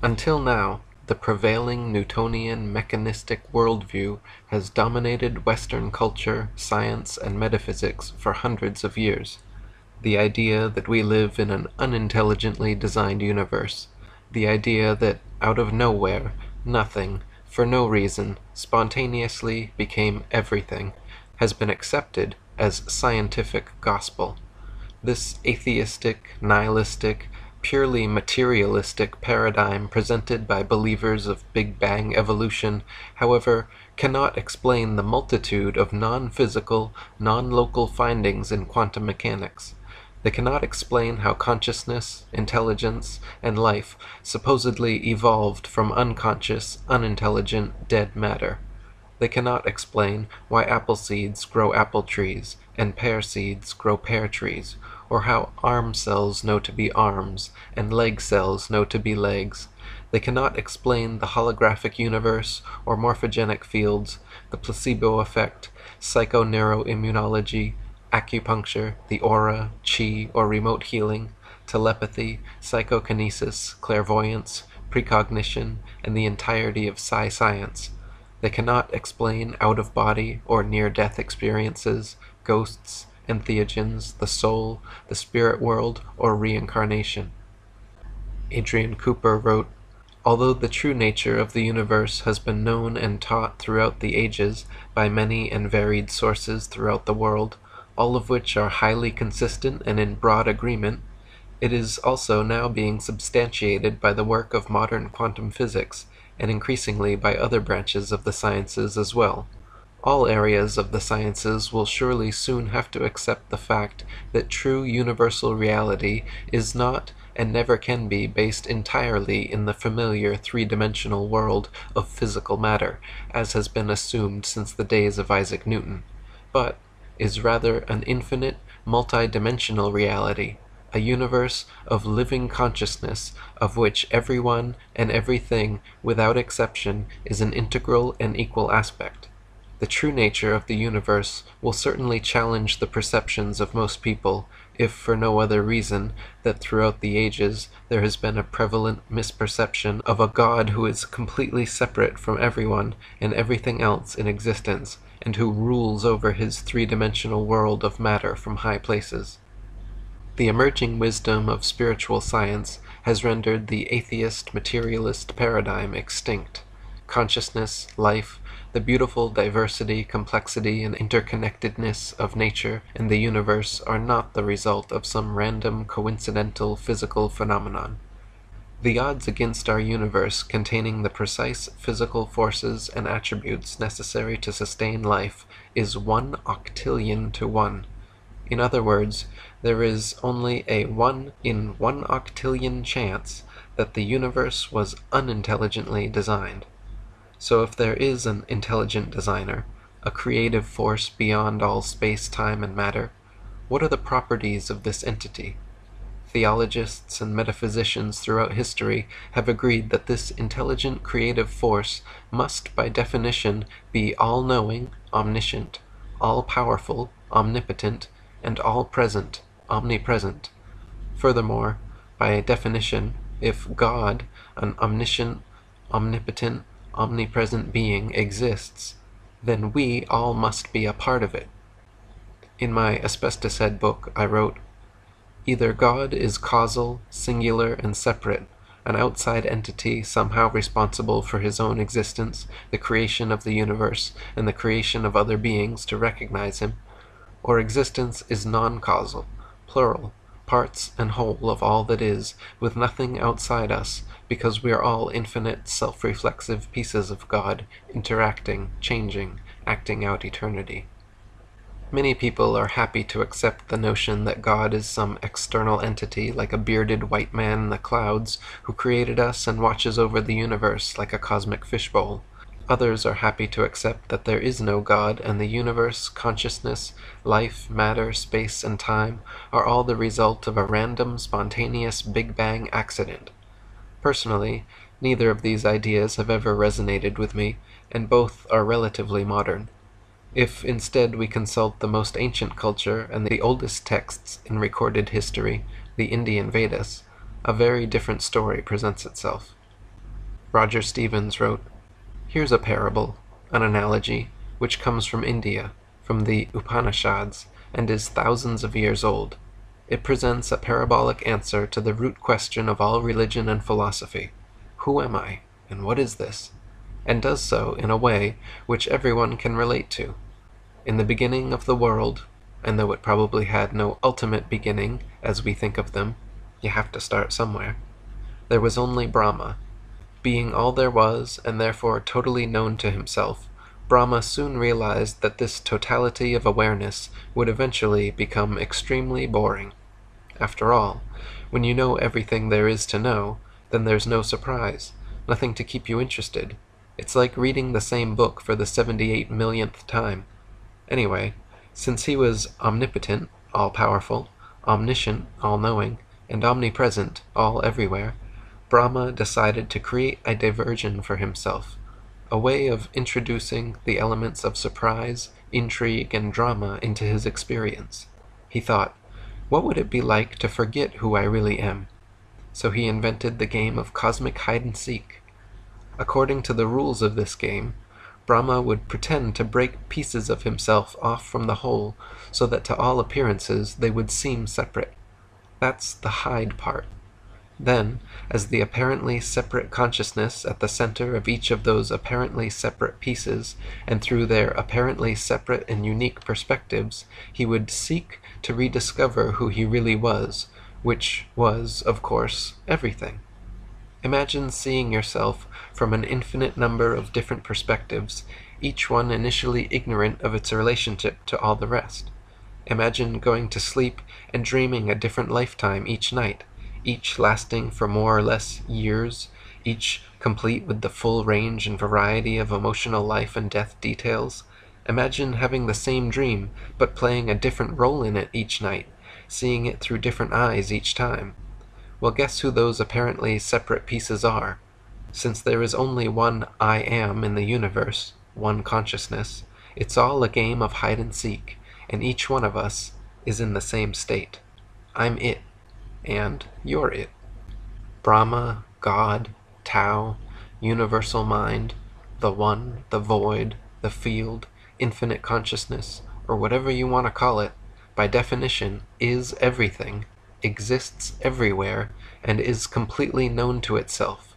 Until now, the prevailing Newtonian mechanistic worldview has dominated Western culture, science, and metaphysics for hundreds of years. The idea that we live in an unintelligently designed universe, the idea that out of nowhere, nothing, for no reason, spontaneously became everything, has been accepted as scientific gospel. This atheistic, nihilistic, purely materialistic paradigm presented by believers of Big Bang evolution, however, cannot explain the multitude of non-physical, non-local findings in quantum mechanics. They cannot explain how consciousness, intelligence, and life supposedly evolved from unconscious, unintelligent, dead matter. They cannot explain why apple seeds grow apple trees and pear seeds grow pear trees, or how arm cells know to be arms and leg cells know to be legs. They cannot explain the holographic universe or morphogenic fields, the placebo effect, psychoneuroimmunology, acupuncture, the aura, chi or remote healing, telepathy, psychokinesis, clairvoyance, precognition, and the entirety of psi-science. They cannot explain out-of-body or near-death experiences, ghosts, entheogens, the soul, the spirit world, or reincarnation. Adrian Cooper wrote, "Although the true nature of the universe has been known and taught throughout the ages by many and varied sources throughout the world, all of which are highly consistent and in broad agreement, it is also now being substantiated by the work of modern quantum physics, and increasingly by other branches of the sciences as well. All areas of the sciences will surely soon have to accept the fact that true universal reality is not and never can be based entirely in the familiar three-dimensional world of physical matter, as has been assumed since the days of Isaac Newton, but is rather an infinite, multi-dimensional reality, a universe of living consciousness of which everyone and everything, without exception, is an integral and equal aspect. The true nature of the universe will certainly challenge the perceptions of most people, if for no other reason that throughout the ages there has been a prevalent misperception of a God who is completely separate from everyone and everything else in existence, and who rules over his three-dimensional world of matter from high places. The emerging wisdom of spiritual science has rendered the atheist materialist paradigm extinct. Consciousness, life, the beautiful diversity, complexity, and interconnectedness of nature and the universe are not the result of some random, coincidental physical phenomenon. The odds against our universe containing the precise physical forces and attributes necessary to sustain life is 1 octillion to 1. In other words, there is only a 1 in 1 octillion chance that the universe was unintelligently designed. So if there is an intelligent designer, a creative force beyond all space, time, and matter, what are the properties of this entity? Theologists and metaphysicians throughout history have agreed that this intelligent creative force must by definition be all-knowing, omniscient, all-powerful, omnipotent, and all-present, omnipresent. Furthermore, by definition, if God, an omniscient, omnipotent, omnipresent being, exists, then we all must be a part of it. In my Asbestos Head book, I wrote, "Either God is causal, singular, and separate, an outside entity somehow responsible for his own existence, the creation of the universe, and the creation of other beings to recognize him, or existence is non-causal, plural, parts and whole of all that is, with nothing outside us, because we are all infinite, self-reflexive pieces of God, interacting, changing, acting out eternity." Many people are happy to accept the notion that God is some external entity like a bearded white man in the clouds who created us and watches over the universe like a cosmic fishbowl. Others are happy to accept that there is no God and the universe, consciousness, life, matter, space, and time are all the result of a random, spontaneous Big Bang accident. Personally, neither of these ideas have ever resonated with me, and both are relatively modern. If instead we consult the most ancient culture and the oldest texts in recorded history, the Indian Vedas, a very different story presents itself. Roger Stevens wrote, "Here's a parable, an analogy, which comes from India, from the Upanishads, and is thousands of years old. It presents a parabolic answer to the root question of all religion and philosophy: who am I, and what is this? And does so in a way which everyone can relate to. In the beginning of the world, and though it probably had no ultimate beginning as we think of them, you have to start somewhere, there was only Brahma. Being all there was, and therefore totally known to himself, Brahma soon realized that this totality of awareness would eventually become extremely boring. After all, when you know everything there is to know, then there's no surprise, nothing to keep you interested. It's like reading the same book for the 78 millionth time. Anyway, since he was omnipotent, all-powerful, omniscient, all-knowing, and omnipresent, all-everywhere, Brahma decided to create a diversion for himself, a way of introducing the elements of surprise, intrigue, and drama into his experience. He thought, what would it be like to forget who I really am? So he invented the game of cosmic hide-and-seek. According to the rules of this game, Brahma would pretend to break pieces of himself off from the whole, so that to all appearances they would seem separate. That's the hide part. Then, as the apparently separate consciousness at the center of each of those apparently separate pieces, and through their apparently separate and unique perspectives, he would seek to rediscover who he really was, which was, of course, everything. Imagine seeing yourself from an infinite number of different perspectives, each one initially ignorant of its relationship to all the rest. Imagine going to sleep and dreaming a different lifetime each night, each lasting for more or less years, each complete with the full range and variety of emotional life and death details. Imagine having the same dream, but playing a different role in it each night, seeing it through different eyes each time. Well, guess who those apparently separate pieces are? Since there is only one I am in the universe, one consciousness, it's all a game of hide-and-seek, and each one of us is in the same state. I'm it, and you're it. Brahma, God, Tao, universal mind, the one, the void, the field, infinite consciousness, or whatever you want to call it, by definition is everything, exists everywhere, and is completely known to itself.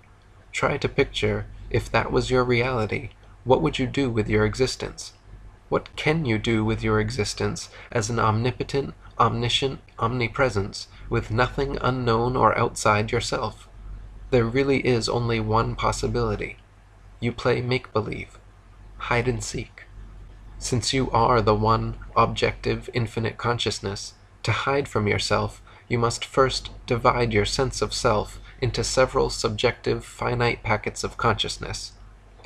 Try to picture, if that was your reality, what would you do with your existence? What can you do with your existence as an omnipotent, omniscient omnipresence with nothing unknown or outside yourself? There really is only one possibility. You play make-believe, hide-and-seek. Since you are the one objective infinite consciousness, to hide from yourself, you must first divide your sense of self into several subjective finite packets of consciousness.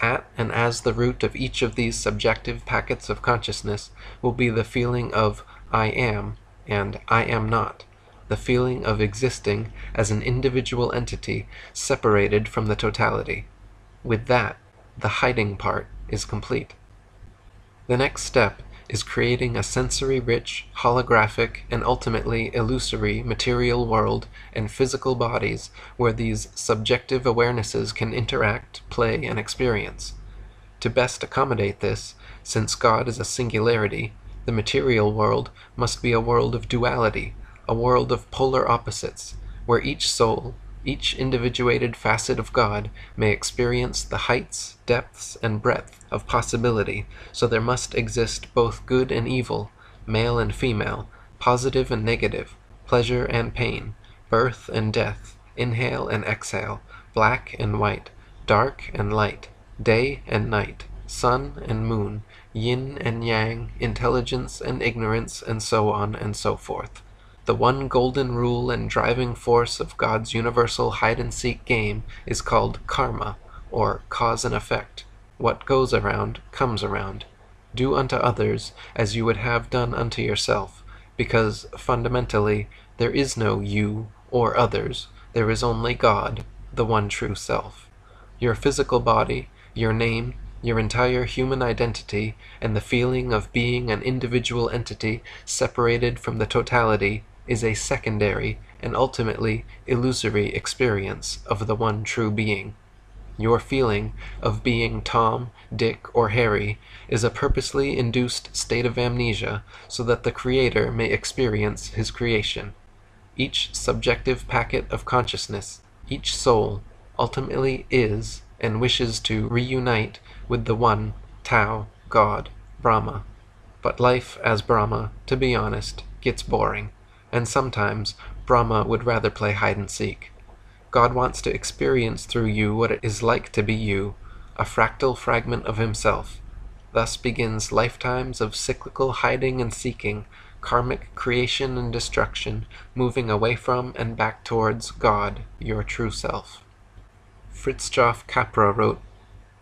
At and as the root of each of these subjective packets of consciousness will be the feeling of I am and I am not, the feeling of existing as an individual entity separated from the totality. With that, the hiding part is complete. The next step is creating a sensory-rich, holographic, and ultimately illusory material world and physical bodies where these subjective awarenesses can interact, play, and experience. To best accommodate this, since God is a singularity, the material world must be a world of duality, a world of polar opposites, where each soul, each individuated facet of God, may experience the heights, depths, and breadth of possibility, so there must exist both good and evil, male and female, positive and negative, pleasure and pain, birth and death, inhale and exhale, black and white, dark and light, day and night, sun and moon, yin and yang, intelligence and ignorance, and so on and so forth. The one golden rule and driving force of God's universal hide-and-seek game is called karma, or cause and effect. What goes around, comes around. Do unto others as you would have done unto yourself, because, fundamentally, there is no you or others, there is only God, the one true self. Your physical body, your name, your entire human identity, and the feeling of being an individual entity separated from the totality is a secondary and ultimately illusory experience of the one true being. Your feeling of being Tom, Dick, or Harry is a purposely induced state of amnesia so that the creator may experience his creation. Each subjective packet of consciousness, each soul, ultimately is and wishes to reunite with the one, Tao, God, Brahma. But life as Brahma, to be honest, gets boring, and sometimes Brahma would rather play hide-and-seek. God wants to experience through you what it is like to be you, a fractal fragment of himself. Thus begins lifetimes of cyclical hiding and seeking, karmic creation and destruction, moving away from and back towards God, your true self. Fritjof Capra wrote,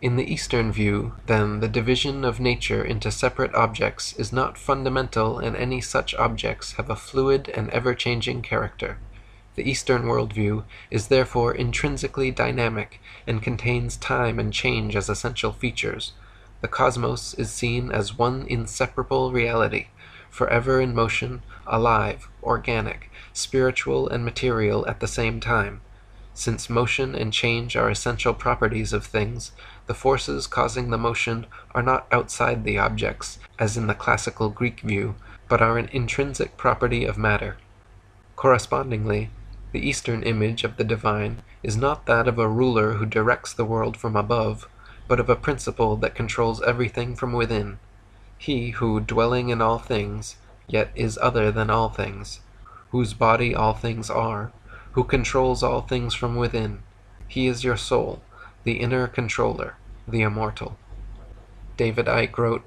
"In the Eastern view, then, the division of nature into separate objects is not fundamental, and any such objects have a fluid and ever-changing character. The Eastern worldview is therefore intrinsically dynamic and contains time and change as essential features. The cosmos is seen as one inseparable reality, forever in motion, alive, organic, spiritual and material at the same time. Since motion and change are essential properties of things, the forces causing the motion are not outside the objects, as in the classical Greek view, but are an intrinsic property of matter. Correspondingly, the Eastern image of the divine is not that of a ruler who directs the world from above, but of a principle that controls everything from within. He who, dwelling in all things, yet is other than all things, whose body all things are, who controls all things from within. He is your soul, the inner controller, the immortal." David Icke wrote,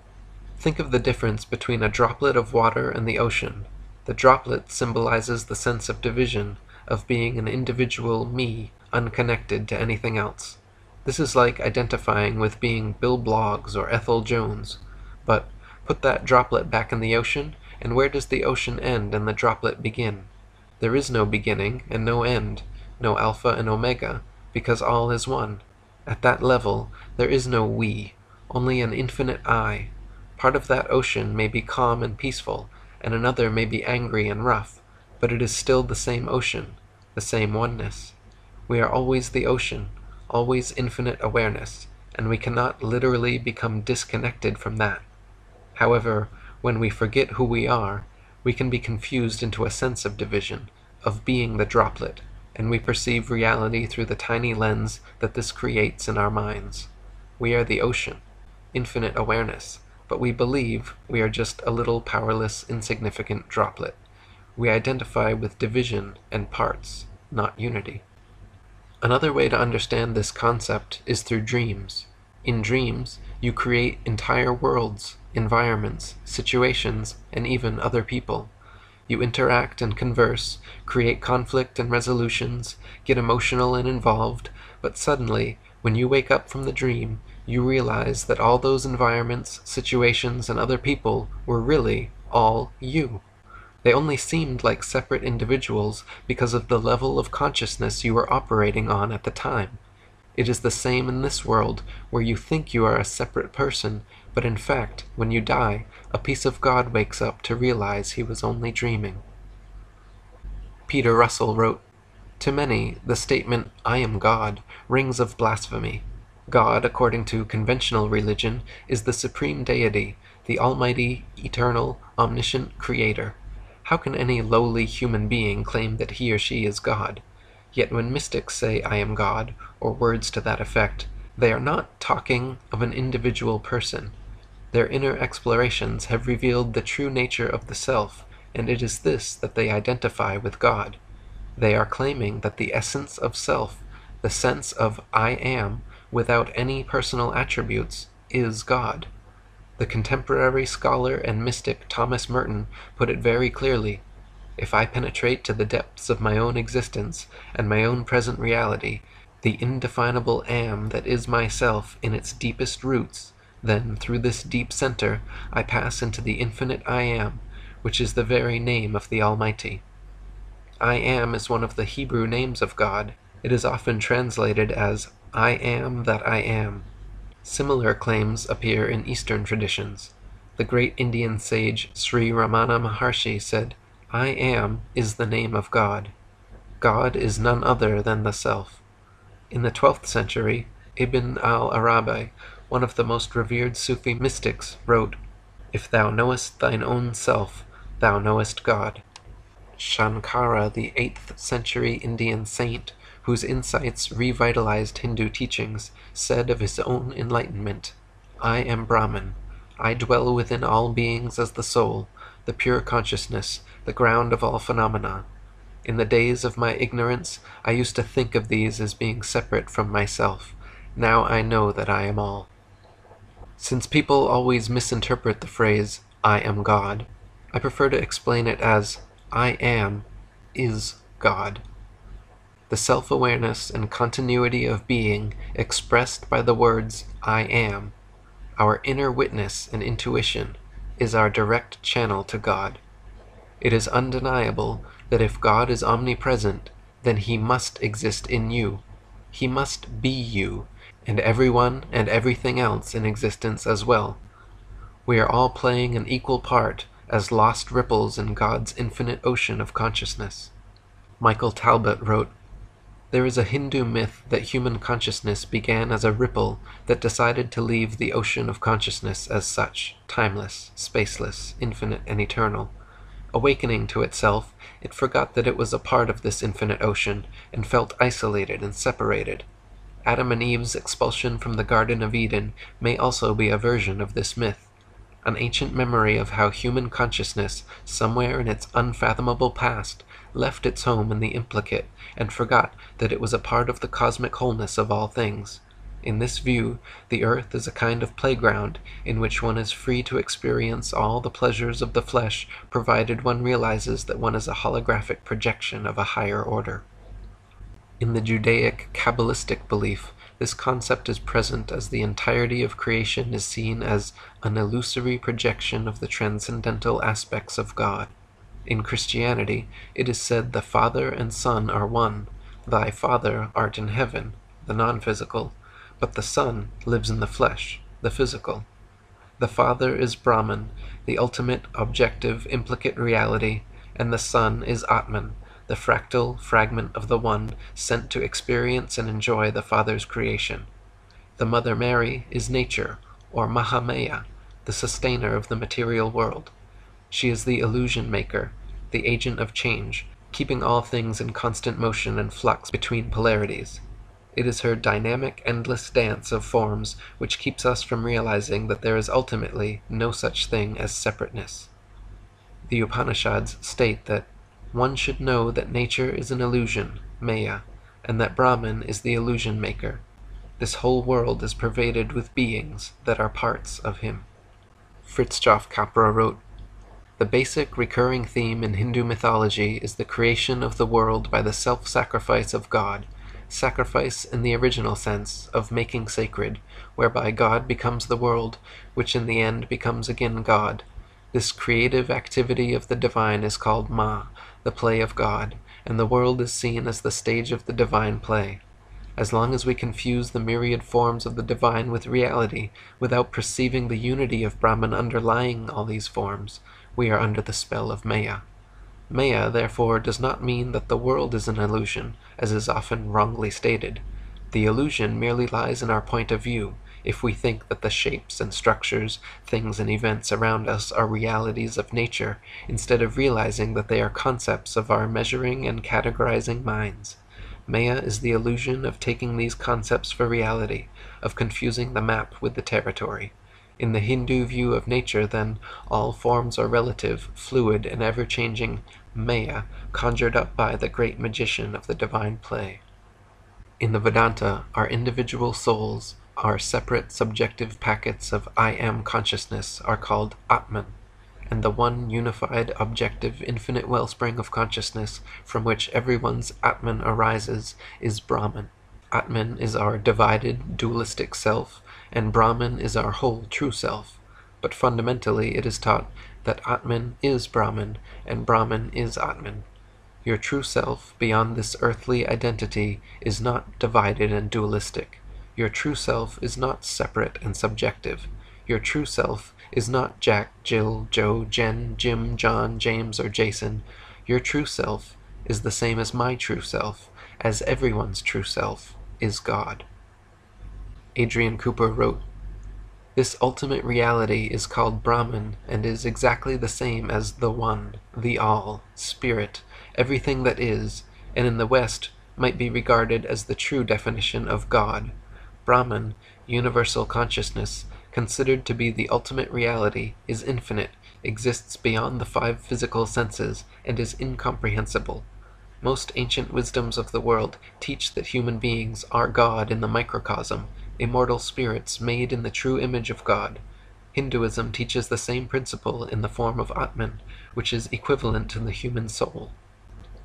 "Think of the difference between a droplet of water and the ocean. The droplet symbolizes the sense of division, of being an individual me, unconnected to anything else. This is like identifying with being Bill Bloggs or Ethel Jones. But put that droplet back in the ocean, and where does the ocean end and the droplet begin? There is no beginning and no end, no alpha and omega, because all is one. At that level, there is no we, only an infinite I. Part of that ocean may be calm and peaceful, and another may be angry and rough, but it is still the same ocean, the same oneness. We are always the ocean, always infinite awareness, and we cannot literally become disconnected from that. However, when we forget who we are, we can be confused into a sense of division, of being the droplet, and we perceive reality through the tiny lens that this creates in our minds. We are the ocean, infinite awareness, but we believe we are just a little powerless, insignificant droplet. We identify with division and parts, not unity." Another way to understand this concept is through dreams. In dreams, you create entire worlds, environments, situations, and even other people. You interact and converse, create conflict and resolutions, get emotional and involved, but suddenly, when you wake up from the dream, you realize that all those environments, situations, and other people were really all you. They only seemed like separate individuals because of the level of consciousness you were operating on at the time. It is the same in this world, where you think you are a separate person, but in fact, when you die, a piece of God wakes up to realize he was only dreaming. Peter Russell wrote, "To many, the statement, 'I am God,' rings of blasphemy. God, according to conventional religion, is the supreme deity, the almighty, eternal, omniscient creator. How can any lowly human being claim that he or she is God? Yet when mystics say 'I am God,' or words to that effect, they are not talking of an individual person. Their inner explorations have revealed the true nature of the self, and it is this that they identify with God. They are claiming that the essence of self, the sense of 'I am,' without any personal attributes, is God. The contemporary scholar and mystic Thomas Merton put it very clearly. If I penetrate to the depths of my own existence and my own present reality, the indefinable am that is myself in its deepest roots, then through this deep center I pass into the infinite I am, which is the very name of the Almighty. I am is one of the Hebrew names of God. It is often translated as I am that I am. Similar claims appear in Eastern traditions. The great Indian sage Sri Ramana Maharshi said, "I am is the name of God. God is none other than the self." In the 12th century, Ibn al-Arabi, one of the most revered Sufi mystics, wrote, "If thou knowest thine own self, thou knowest God." Shankara, the 8th century Indian saint, whose insights revitalized Hindu teachings, said of his own enlightenment, "I am Brahman. I dwell within all beings as the soul, the pure consciousness, the ground of all phenomena. In the days of my ignorance, I used to think of these as being separate from myself. Now I know that I am all." Since people always misinterpret the phrase, "I am God," I prefer to explain it as, "I am is God." The self-awareness and continuity of being expressed by the words, "I am," our inner witness and intuition, is our direct channel to God. It is undeniable that if God is omnipresent, then He must exist in you. He must be you, and everyone and everything else in existence as well. We are all playing an equal part as lost ripples in God's infinite ocean of consciousness. Michael Talbot wrote, "There is a Hindu myth that human consciousness began as a ripple that decided to leave the ocean of consciousness as such, timeless, spaceless, infinite, and eternal. Awakening to itself, it forgot that it was a part of this infinite ocean, and felt isolated and separated. Adam and Eve's expulsion from the Garden of Eden may also be a version of this myth, an ancient memory of how human consciousness, somewhere in its unfathomable past, left its home in the implicate, and forgot that it was a part of the cosmic wholeness of all things. In this view, the earth is a kind of playground in which one is free to experience all the pleasures of the flesh, provided one realizes that one is a holographic projection of a higher order." In the Judaic Kabbalistic belief, this concept is present as the entirety of creation is seen as an illusory projection of the transcendental aspects of God. In Christianity, it is said the Father and Son are one. Thy Father art in heaven, the non-physical, but the Son lives in the flesh, the physical. The Father is Brahman, the ultimate, objective, implicate reality, and the Son is Atman, the fractal fragment of the One sent to experience and enjoy the Father's creation. The Mother Mary is nature, or Mahamaya, the sustainer of the material world. She is the illusion maker, the agent of change, keeping all things in constant motion and flux between polarities. It is her dynamic, endless dance of forms which keeps us from realizing that there is ultimately no such thing as separateness. The Upanishads state that one should know that nature is an illusion, Maya, and that Brahman is the illusion maker. This whole world is pervaded with beings that are parts of him. Fritjof Capra wrote, "The basic recurring theme in Hindu mythology is the creation of the world by the self-sacrifice of God, sacrifice in the original sense of making sacred, whereby God becomes the world, which in the end becomes again God. This creative activity of the divine is called Ma, the play of God, and the world is seen as the stage of the divine play. As long as we confuse the myriad forms of the divine with reality, without perceiving the unity of Brahman underlying all these forms, we are under the spell of Maya. Maya, therefore, does not mean that the world is an illusion, as is often wrongly stated. The illusion merely lies in our point of view, if we think that the shapes and structures, things and events around us are realities of nature, instead of realizing that they are concepts of our measuring and categorizing minds. Maya is the illusion of taking these concepts for reality, of confusing the map with the territory. In the Hindu view of nature, then, all forms are relative, fluid, and ever-changing Maya, conjured up by the great magician of the divine play. In the Vedanta, our individual souls, our separate subjective packets of I am consciousness, are called Atman, and the one unified, objective, infinite wellspring of consciousness from which everyone's Atman arises is Brahman. Atman is our divided, dualistic self, and Brahman is our whole true self. But fundamentally it is taught that Atman is Brahman, and Brahman is Atman. Your true self, beyond this earthly identity, is not divided and dualistic. Your true self is not separate and subjective. Your true self is not Jack, Jill, Joe, Jen, Jim, John, James, or Jason. Your true self is the same as my true self, as everyone's true self is God. Adrian Cooper wrote, "This ultimate reality is called Brahman and is exactly the same as the One, the All, Spirit, everything that is, and in the West might be regarded as the true definition of God. Brahman, universal consciousness, considered to be the ultimate reality, is infinite, exists beyond the five physical senses, and is incomprehensible. Most ancient wisdoms of the world teach that human beings are God in the microcosm, immortal spirits made in the true image of God. Hinduism teaches the same principle in the form of Atman, which is equivalent to the human soul.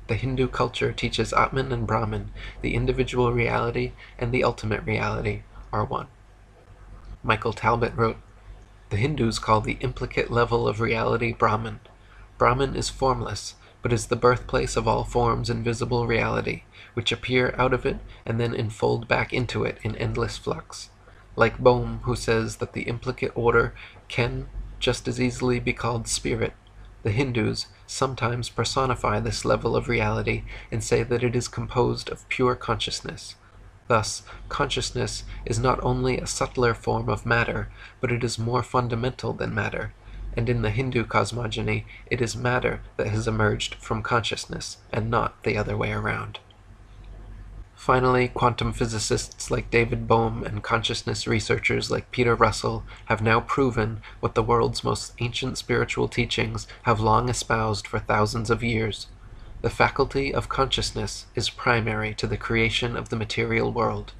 The Hindu culture teaches Atman and Brahman, the individual reality and the ultimate reality, are one." Michael Talbot wrote, "The Hindus call the implicate level of reality Brahman. Brahman is formless, but is the birthplace of all forms in visible reality, which appear out of it and then enfold back into it in endless flux. Like Bohm, who says that the implicate order can just as easily be called spirit, the Hindus sometimes personify this level of reality and say that it is composed of pure consciousness. Thus, consciousness is not only a subtler form of matter, but it is more fundamental than matter, and in the Hindu cosmogony it is matter that has emerged from consciousness, and not the other way around." Finally, quantum physicists like David Bohm and consciousness researchers like Peter Russell have now proven what the world's most ancient spiritual teachings have long espoused for thousands of years. The faculty of consciousness is primary to the creation of the material world.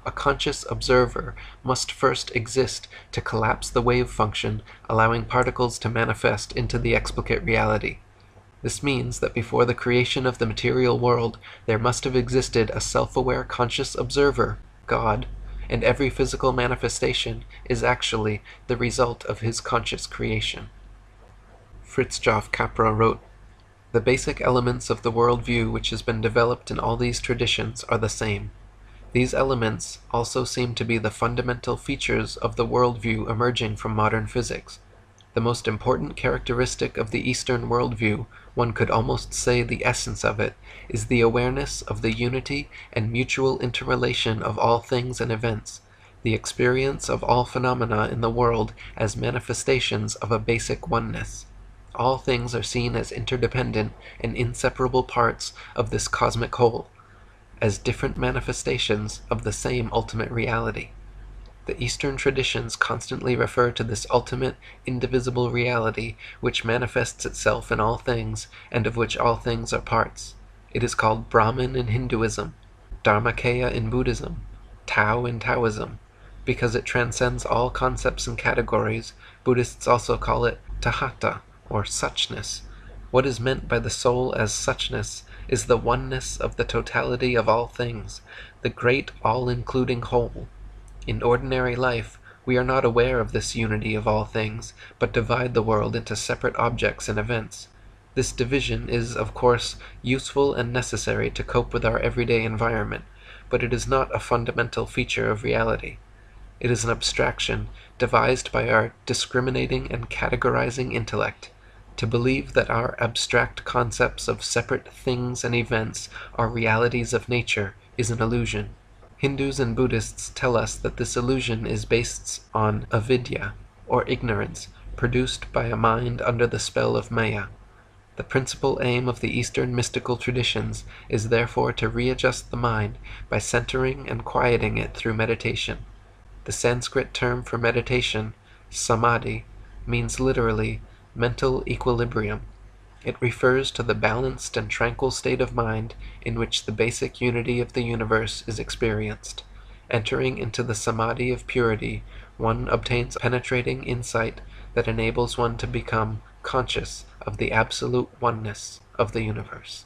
A conscious observer must first exist to collapse the wave function, allowing particles to manifest into the explicate reality. This means that before the creation of the material world, there must have existed a self-aware conscious observer, God, and every physical manifestation is actually the result of his conscious creation. Fritjof Capra wrote, "The basic elements of the worldview which has been developed in all these traditions are the same. These elements also seem to be the fundamental features of the worldview emerging from modern physics. The most important characteristic of the Eastern worldview, one could almost say the essence of it, is the awareness of the unity and mutual interrelation of all things and events, the experience of all phenomena in the world as manifestations of a basic oneness. All things are seen as interdependent and inseparable parts of this cosmic whole, as different manifestations of the same ultimate reality. The Eastern traditions constantly refer to this ultimate, indivisible reality which manifests itself in all things, and of which all things are parts. It is called Brahman in Hinduism, Dharmakaya in Buddhism, Tao in Taoism. Because it transcends all concepts and categories, Buddhists also call it Tahata, or suchness. What is meant by the soul as suchness is the oneness of the totality of all things, the great all-including whole. In ordinary life, we are not aware of this unity of all things, but divide the world into separate objects and events. This division is, of course, useful and necessary to cope with our everyday environment, but it is not a fundamental feature of reality. It is an abstraction devised by our discriminating and categorizing intellect. To believe that our abstract concepts of separate things and events are realities of nature is an illusion. Hindus and Buddhists tell us that this illusion is based on avidya, or ignorance, produced by a mind under the spell of Maya. The principal aim of the Eastern mystical traditions is therefore to readjust the mind by centering and quieting it through meditation. The Sanskrit term for meditation, samadhi, means literally mental equilibrium. It refers to the balanced and tranquil state of mind in which the basic unity of the universe is experienced. Entering into the samadhi of purity, one obtains penetrating insight that enables one to become conscious of the absolute oneness of the universe."